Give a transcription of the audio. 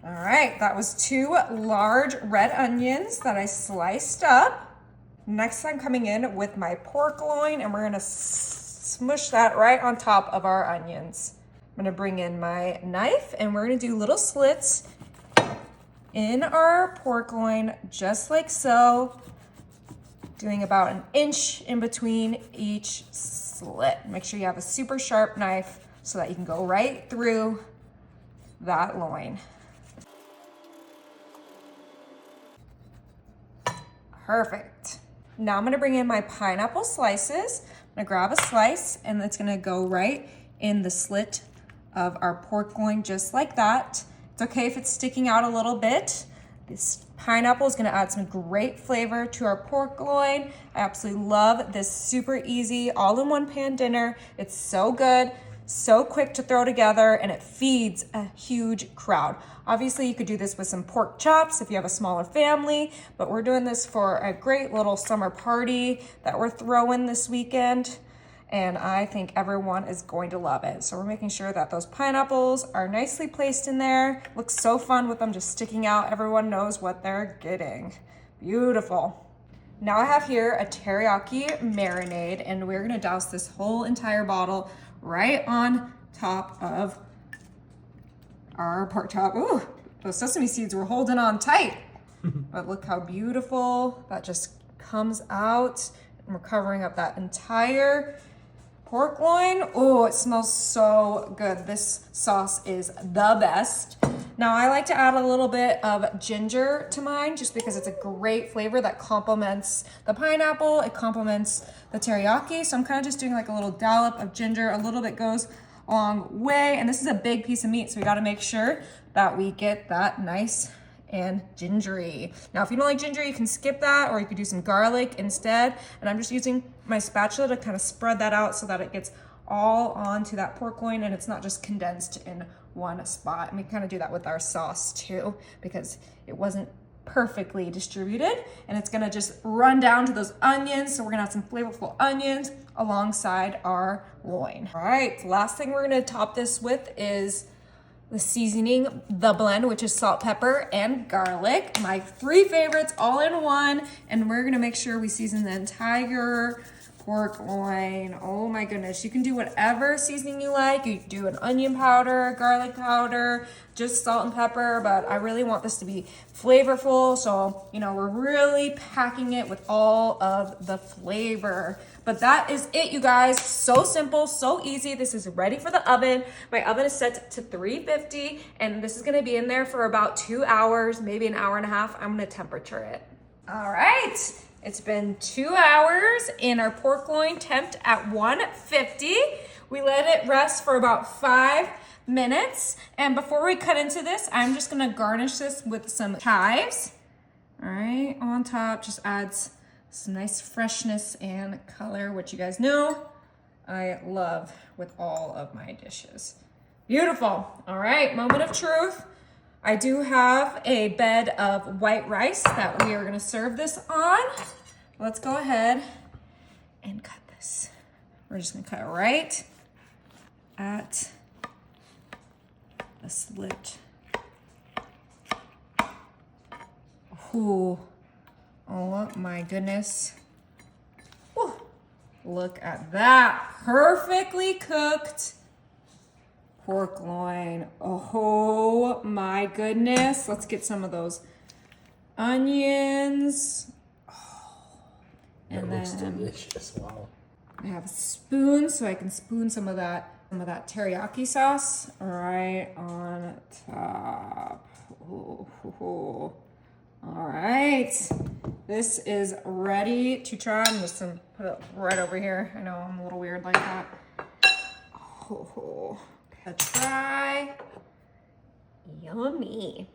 All right, that was 2 large red onions that I sliced up. Next, I'm coming in with my pork loin, and we're gonna smush that right on top of our onions. I'm gonna bring in my knife, and we're gonna do little slits in our pork loin, just like so, doing about 1 inch in between each slit. Make sure you have a super sharp knife so that you can go right through that loin. Perfect. Now I'm gonna bring in my pineapple slices. I'm gonna grab a slice and it's gonna go right in the slit of our pork loin, just like that. It's okay if it's sticking out a little bit. This pineapple is gonna add some great flavor to our pork loin. I absolutely love this super easy all-in-one pan dinner. It's so good, so quick to throw together, and it feeds a huge crowd. Obviously, you could do this with some pork chops if you have a smaller family, but we're doing this for a great little summer party that we're throwing this weekend, and I think everyone is going to love it. So we're making sure that those pineapples are nicely placed in there. Looks so fun with them just sticking out. Everyone knows what they're getting. Beautiful. Now I have here a teriyaki marinade, and we're gonna douse this whole entire bottle right on top of our pork chop. Ooh, those sesame seeds were holding on tight. But look how beautiful that just comes out. And we're covering up that entire pork loin. Oh, it smells so good. This sauce is the best. Now I like to add a little bit of ginger to mine just because it's a great flavor that complements the pineapple. It complements the teriyaki. So I'm kind of just doing like a little dollop of ginger. A little bit goes a long way. And this is a big piece of meat, so we got to make sure that we get that nice and gingery. Now, if you don't like ginger, you can skip that, or you could do some garlic instead. And I'm just using my spatula to kind of spread that out so that it gets all onto that pork loin and it's not just condensed in one spot. And we kind of do that with our sauce too, because it wasn't perfectly distributed, and it's gonna just run down to those onions. So we're gonna have some flavorful onions alongside our loin. All right, the last thing we're gonna top this with is the seasoning, the blend, which is salt, pepper, and garlic. My 3 favorites all in one. And we're gonna make sure we season the entire pork loin. Oh my goodness, you can do whatever seasoning you like. You do an onion powder, garlic powder, just salt and pepper, but I really want this to be flavorful. So, you know, we're really packing it with all of the flavor. But that is it, you guys. So simple, so easy. This is ready for the oven. My oven is set to 350, and this is gonna be in there for about 2 hours, maybe an hour and a half. I'm gonna temperature it. All right, it's been 2 hours and our pork loin temped at 150. We let it rest for about 5 minutes. And before we cut into this, I'm just gonna garnish this with some chives. All right, on top, just adds some nice freshness and color, which you guys know I love with all of my dishes. Beautiful. All right, moment of truth. I do have a bed of white rice that we are gonna serve this on. Let's go ahead and cut this. We're just gonna cut it right at the slit. Ooh. Oh my goodness. Whew. Look at that. Perfectly cooked pork loin. Oh my goodness. Let's get some of those onions. Oh. And that looks then delicious. Wow. I have a spoon so I can spoon some of that teriyaki sauce right on top. Ooh. All right, this is ready to try. I'm just gonna put it right over here. I know I'm a little weird like that. Oh, a try. Yummy.